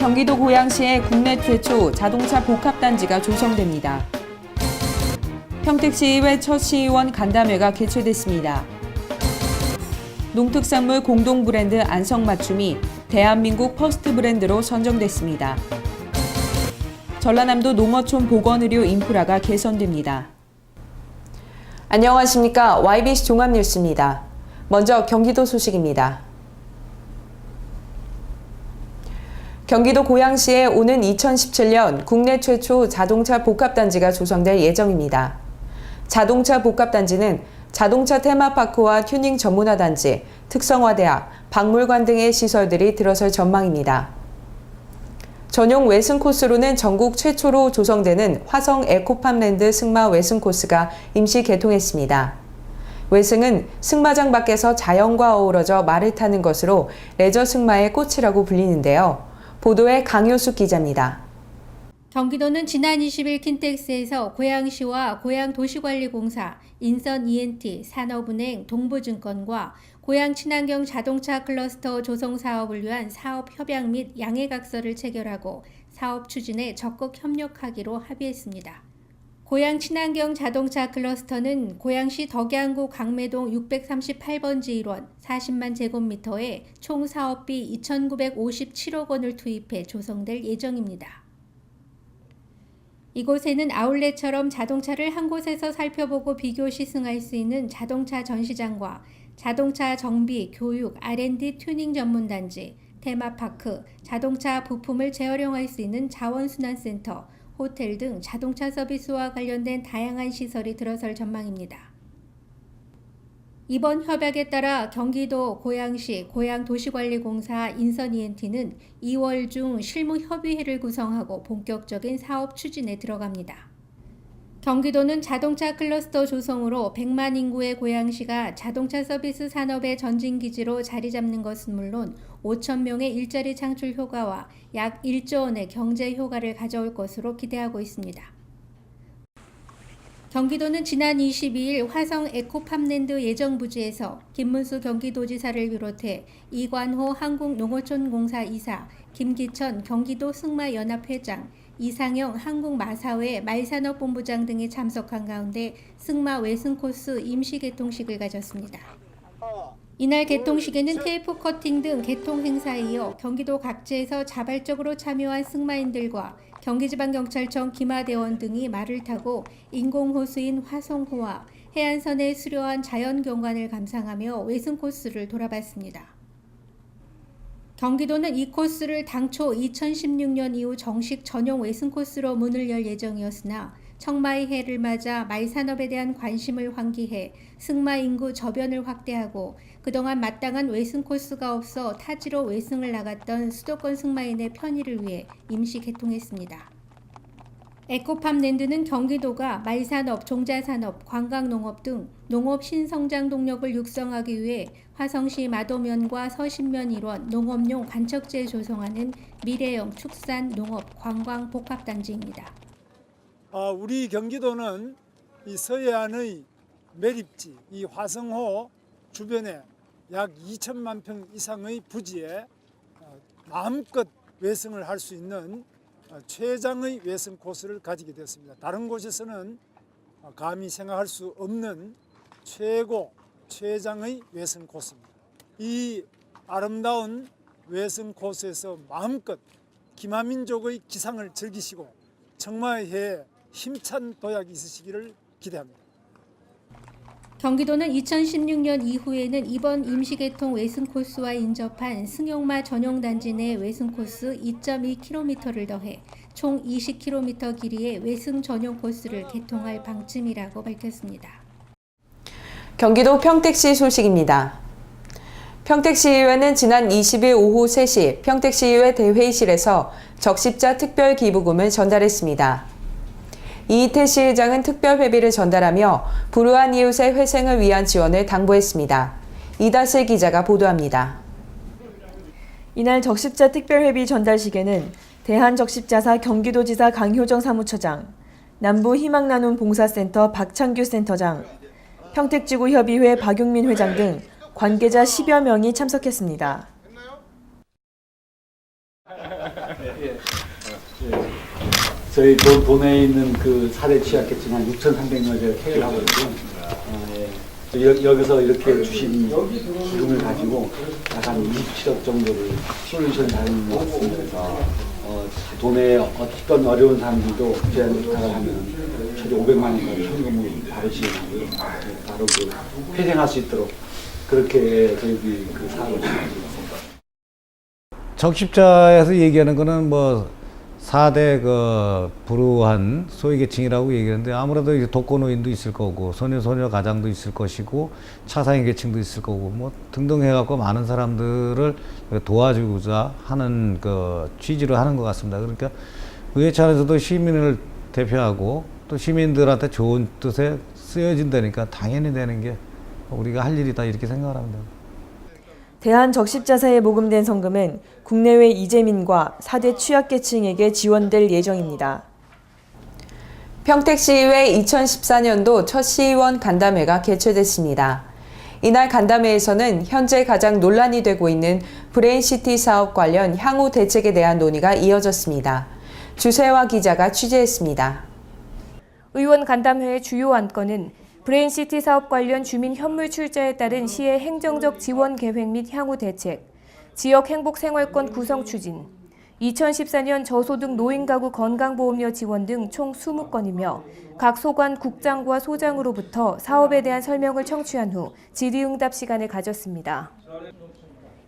경기도 고양시에 국내 최초 자동차 복합단지가 조성됩니다. 평택시의회 첫 시의원 간담회가 개최됐습니다. 농특산물 공동 브랜드 안성맞춤이 대한민국 퍼스트 브랜드로 선정됐습니다. 전라남도 농어촌 보건의료 인프라가 개선됩니다. 안녕하십니까. YBC 종합뉴스입니다. 먼저 경기도 소식입니다. 경기도 고양시에 오는 2017년 국내 최초 자동차 복합단지가 조성될 예정입니다. 자동차 복합단지는 자동차 테마파크와 튜닝 전문화단지, 특성화대학, 박물관 등의 시설들이 들어설 전망입니다. 전용 외승 코스로는 전국 최초로 조성되는 화성 에코팜랜드 승마 외승 코스가 임시 개통했습니다. 외승은 승마장 밖에서 자연과 어우러져 말을 타는 것으로 레저 승마의 꽃이라고 불리는데요. 보도에 강효숙 기자입니다. 경기도는 지난 20일 킨텍스에서 고양시와 고양도시관리공사, 인선 ENT, 산업은행, 동부증권과 고양 친환경 자동차 클러스터 조성 사업을 위한 사업 협약 및 양해각서를 체결하고 사업 추진에 적극 협력하기로 합의했습니다. 고양 친환경 자동차 클러스터는 고양시 덕양구 강매동 638번지 1원 40만 제곱미터에 총 사업비 2,957억 원을 투입해 조성될 예정입니다. 이곳에는 아울렛처럼 자동차를 한 곳에서 살펴보고 비교 시승할 수 있는 자동차 전시장과 자동차 정비, 교육, R&D 튜닝 전문단지, 테마파크, 자동차 부품을 재활용할 수 있는 자원순환센터, 호텔 등 자동차 서비스와 관련된 다양한 시설이 들어설 전망입니다. 이번 협약에 따라 경기도 고양시 고양도시관리공사 인선 ENT는 2월 중 실무협의회를 구성하고 본격적인 사업 추진에 들어갑니다. 경기도는 자동차 클러스터 조성으로 100만 인구의 고양시가 자동차 서비스 산업의 전진기지로 자리 잡는 것은 물론 5천 명의 일자리 창출 효과와 약 1조 원의 경제 효과를 가져올 것으로 기대하고 있습니다. 경기도는 지난 22일 화성 에코팜랜드 예정부지에서 김문수 경기도지사를 비롯해 이관호 한국농어촌공사 이사, 김기천 경기도 승마연합회장, 이상영 한국마사회 말산업본부장 등이 참석한 가운데 승마 외승 코스 임시 개통식을 가졌습니다. 이날 개통식에는 테이프 커팅 등 개통 행사에 이어 경기도 각지에서 자발적으로 참여한 승마인들과 경기지방경찰청 기마대원 등이 말을 타고 인공호수인 화성호와 해안선의 수려한 자연경관을 감상하며 외승 코스를 돌아봤습니다. 경기도는 이 코스를 당초 2016년 이후 정식 전용 외승 코스로 문을 열 예정이었으나 청마의 해를 맞아 말산업에 대한 관심을 환기해 승마 인구 저변을 확대하고 그동안 마땅한 외승 코스가 없어 타지로 외승을 나갔던 수도권 승마인의 편의를 위해 임시 개통했습니다. 에코팜랜드는 경기도가 말산업, 종자산업, 관광농업 등 농업 신성장 동력을 육성하기 위해 화성시 마도면과 서신면 일원 농업용 관척지에 조성하는 미래형 축산, 농업, 관광 복합단지입니다. 우리 경기도는 이 서해안의 매립지, 이 화성호 주변에 약 2천만 평 이상의 부지에 마음껏 외승을 할 수 있는 최장의 외승 코스를 가지게 되었습니다. 다른 곳에서는 감히 생각할 수 없는 최장의 외승 코스입니다. 이 아름다운 외승 코스에서 마음껏 기마민족의 기상을 즐기시고 청마의 해에 힘찬 도약이 있으시기를 기대합니다. 경기도는 2016년 이후에는 이번 임시개통 외승 코스와 인접한 승용마 전용단지 내 외승 코스 2.2km를 더해 총 20km 길이의 외승 전용 코스를 개통할 방침이라고 밝혔습니다. 경기도 평택시 소식입니다. 평택시의회는 지난 20일 오후 3시 평택시의회 대회의실에서 적십자 특별기부금을 전달했습니다. 이희태 시의장은 특별회비를 전달하며 불우한 이웃의 회생을 위한 지원을 당부했습니다. 이다슬 기자가 보도합니다. 이날 적십자 특별회비 전달식에는 대한적십자사 경기도지사 강효정 사무처장, 남부희망나눔 봉사센터 박창규 센터장, 평택지구협의회 박용민 회장 등 관계자 10여 명이 참석했습니다. 저희 도내에 있는 그 4대 취약계층 한 6,300명을 케어를 하고 있고요. 여기서 이렇게 주신 기금을 가지고 약 한 27억 정도를 솔루션 다니는 것 같습니다. 그래서 도내에 어떤 어려운 사람들도 제한 부탁을 하면 최대 500만 원까지 현금을 바로 지원하고요. 바로 그 회생할 수 있도록 그렇게 저희들이 그 사업을 진행하고 있습니다. 적십자에서 얘기하는 거는 뭐 4대 그 불우한 소외계층이라고 얘기하는데 아무래도 이제 독거노인도 있을 거고 소녀 가장도 있을 것이고 차상위 계층도 있을 거고 뭐 등등 해갖고 많은 사람들을 도와주고자 하는 그 취지로 하는 것 같습니다. 그러니까 의회 차원에서도 시민을 대표하고 또 시민들한테 좋은 뜻에 쓰여진다니까 당연히 되는 게 우리가 할 일이다 이렇게 생각을 합니다. 대한적십자사에 모금된 성금은 국내외 이재민과 4대 취약계층에게 지원될 예정입니다. 평택시의회 2014년도 첫 시의원 간담회가 개최됐습니다. 이날 간담회에서는 현재 가장 논란이 되고 있는 브레인시티 사업 관련 향후 대책에 대한 논의가 이어졌습니다. 주세화 기자가 취재했습니다. 의원 간담회의 주요 안건은 브레인시티 사업 관련 주민 현물 출자에 따른 시의 행정적 지원 계획 및 향후 대책, 지역 행복 생활권 구성 추진, 2014년 저소득 노인 가구 건강보험료 지원 등 총 20건이며 각 소관 국장과 소장으로부터 사업에 대한 설명을 청취한 후 질의응답 시간을 가졌습니다.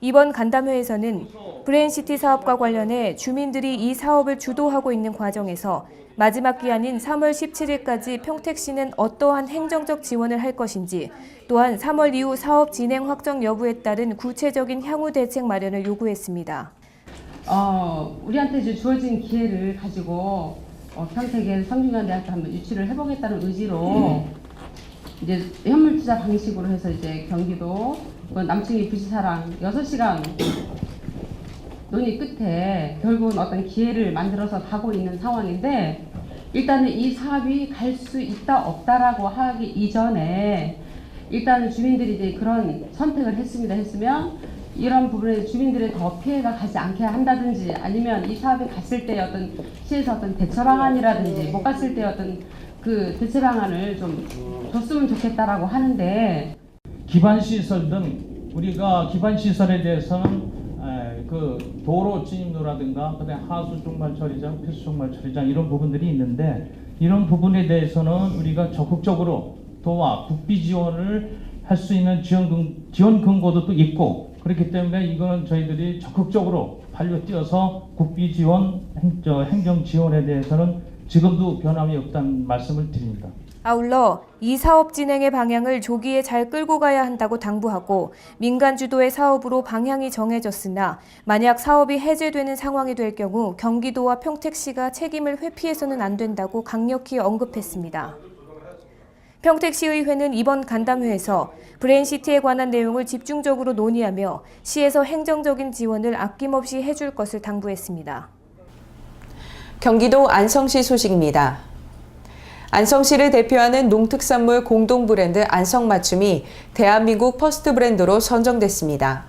이번 간담회에서는 브레인시티 사업과 관련해 주민들이 이 사업을 주도하고 있는 과정에서 마지막 기한인 3월 17일까지 평택시는 어떠한 행정적 지원을 할 것인지, 또한 3월 이후 사업 진행 확정 여부에 따른 구체적인 향후 대책 마련을 요구했습니다. 우리한테 이제 주어진 기회를 가지고 평택의 성균관대학교 한번 유치를 해보겠다는 의지로 이제 현물 투자 방식으로 해서 이제 경기도 남충이 부지사랑 6시간 논의 끝에 결국은 어떤 기회를 만들어서 가고 있는 상황인데, 일단은 이 사업이 갈 수 있다 없다라고 하기 이전에 일단은 주민들이 이제 그런 선택을 했으면 이런 부분에 주민들의 더 피해가 가지 않게 한다든지, 아니면 이 사업에 갔을 때 어떤 시에서 어떤 대처 방안이라든지 못 갔을 때 어떤 그 대체 방안을 좀 줬으면 좋겠다라고 하는데, 기반시설 등 우리가 기반시설에 대해서는 그 도로 진입로라든가 그다음에 하수 종말 처리장, 폐수 종말 처리장 이런 부분들이 있는데, 이런 부분에 대해서는 우리가 적극적으로 도와 국비 지원을 할 수 있는 지원 근거도 또 있고, 그렇기 때문에 이거는 저희들이 적극적으로 발로 뛰어서 국비 지원, 행정 지원에 대해서는 지금도 변함이 없다는 말씀을 드립니다. 아울러 이 사업 진행의 방향을 조기에 잘 끌고 가야 한다고 당부하고, 민간 주도의 사업으로 방향이 정해졌으나 만약 사업이 해제되는 상황이 될 경우 경기도와 평택시가 책임을 회피해서는 안 된다고 강력히 언급했습니다. 평택시의회는 이번 간담회에서 브레인시티에 관한 내용을 집중적으로 논의하며 시에서 행정적인 지원을 아낌없이 해줄 것을 당부했습니다. 경기도 안성시 소식입니다. 안성시를 대표하는 농특산물 공동 브랜드 안성맞춤이 대한민국 퍼스트 브랜드로 선정됐습니다.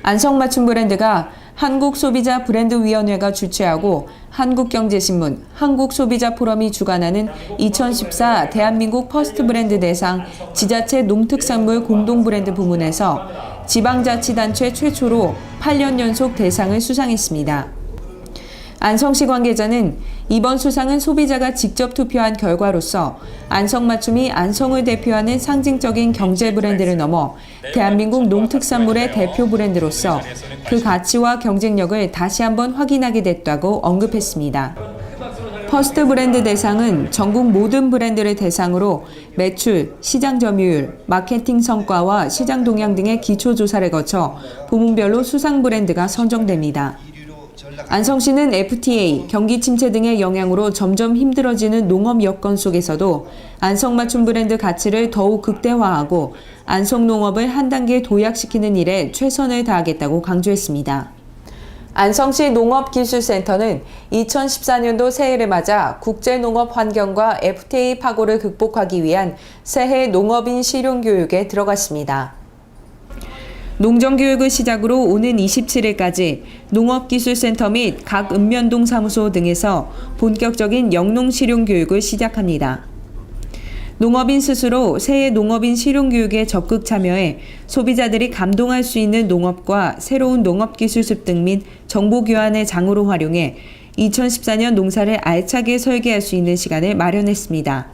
안성맞춤 브랜드가 한국소비자 브랜드위원회가 주최하고 한국경제신문, 한국소비자포럼이 주관하는 2014 대한민국 퍼스트 브랜드 대상 지자체 농특산물 공동 브랜드 부문에서 지방자치단체 최초로 8년 연속 대상을 수상했습니다. 안성시 관계자는 이번 수상은 소비자가 직접 투표한 결과로서 안성맞춤이 안성을 대표하는 상징적인 경제 브랜드를 넘어 대한민국 농특산물의 대표 브랜드로서 그 가치와 경쟁력을 다시 한번 확인하게 됐다고 언급했습니다. 퍼스트 브랜드 대상은 전국 모든 브랜드를 대상으로 매출, 시장 점유율, 마케팅 성과와 시장 동향 등의 기초 조사를 거쳐 부문별로 수상 브랜드가 선정됩니다. 안성시는 FTA, 경기 침체 등의 영향으로 점점 힘들어지는 농업 여건 속에서도 안성맞춤 브랜드 가치를 더욱 극대화하고 안성농업을 한 단계 도약시키는 일에 최선을 다하겠다고 강조했습니다. 안성시 농업기술센터는 2014년도 새해를 맞아 국제농업 환경과 FTA 파고를 극복하기 위한 새해 농업인 실용교육에 들어갔습니다. 농정교육을 시작으로 오는 27일까지 농업기술센터 및 각 읍면동 사무소 등에서 본격적인 영농실용교육을 시작합니다. 농업인 스스로 새해 농업인 실용교육에 적극 참여해 소비자들이 감동할 수 있는 농업과 새로운 농업기술 습득 및 정보교환의 장으로 활용해 2014년 농사를 알차게 설계할 수 있는 시간을 마련했습니다.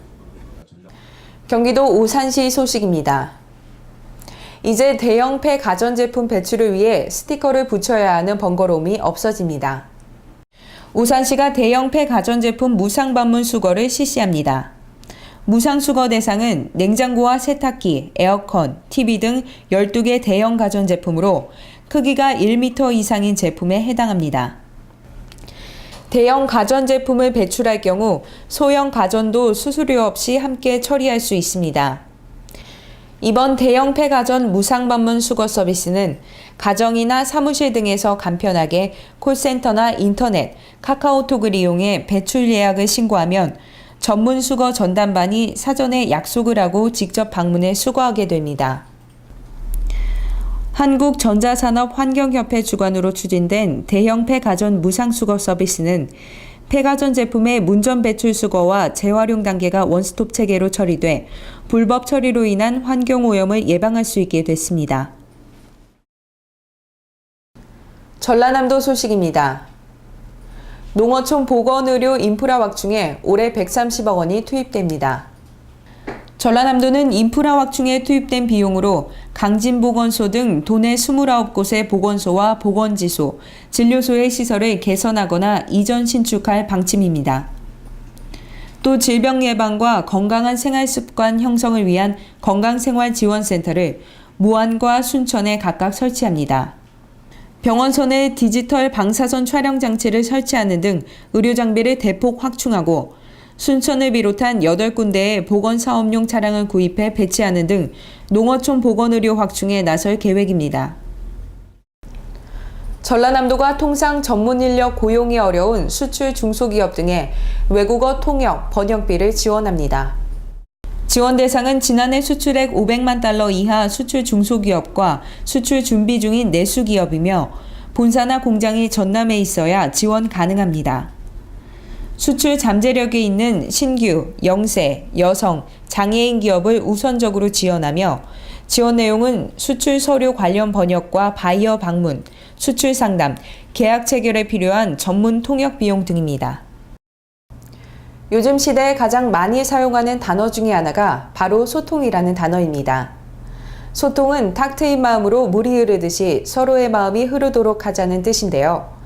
경기도 오산시 소식입니다. 이제 대형 폐 가전제품 배출을 위해 스티커를 붙여야 하는 번거로움이 없어집니다. 오산시가 대형 폐 가전제품 무상방문 수거를 실시합니다. 무상수거 대상은 냉장고와 세탁기, 에어컨, TV 등 12개 대형 가전제품으로 크기가 1m 이상인 제품에 해당합니다. 대형 가전제품을 배출할 경우 소형 가전도 수수료 없이 함께 처리할 수 있습니다. 이번 대형 폐가전 무상방문 수거 서비스는 가정이나 사무실 등에서 간편하게 콜센터나 인터넷, 카카오톡을 이용해 배출 예약을 신고하면 전문 수거 전담반이 사전에 약속을 하고 직접 방문해 수거하게 됩니다. 한국전자산업환경협회 주관으로 추진된 대형 폐가전 무상수거 서비스는 폐가전 제품의 문전 배출 수거와 재활용 단계가 원스톱 체계로 처리돼 불법 처리로 인한 환경오염을 예방할 수 있게 됐습니다. 전라남도 소식입니다. 농어촌 보건의료 인프라 확충에 올해 130억 원이 투입됩니다. 전라남도는 인프라 확충에 투입된 비용으로 강진보건소 등 도내 29곳의 보건소와 보건지소, 진료소의 시설을 개선하거나 이전 신축할 방침입니다. 또 질병 예방과 건강한 생활습관 형성을 위한 건강생활지원센터를 무안과 순천에 각각 설치합니다. 병원서 내 디지털 방사선 촬영 장치를 설치하는 등 의료 장비를 대폭 확충하고 순천을 비롯한 8군데의 보건사업용 차량을 구입해 배치하는 등 농어촌 보건의료 확충에 나설 계획입니다. 전라남도가 통상 전문 인력 고용이 어려운 수출 중소기업 등의 외국어 통역, 번역비를 지원합니다. 지원 대상은 지난해 수출액 500만 달러 이하 수출 중소기업과 수출 준비 중인 내수기업이며 본사나 공장이 전남에 있어야 지원 가능합니다. 수출 잠재력이 있는 신규, 영세, 여성, 장애인 기업을 우선적으로 지원하며 지원 내용은 수출 서류 관련 번역과 바이어 방문, 수출 상담, 계약 체결에 필요한 전문 통역 비용 등입니다. 요즘 시대에 가장 많이 사용하는 단어 중에 하나가 바로 소통이라는 단어입니다. 소통은 탁 트인 마음으로 물이 흐르듯이 서로의 마음이 흐르도록 하자는 뜻인데요.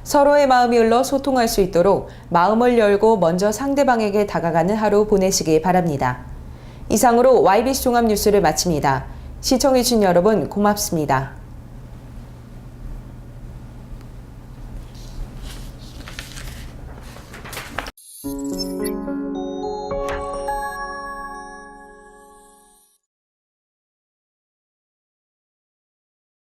서로의 마음이 흘러 소통할 수 있도록 마음을 열고 먼저 상대방에게 다가가는 하루 보내시길 바랍니다. 이상으로 YBC 종합뉴스를 마칩니다. 시청해주신 여러분 고맙습니다.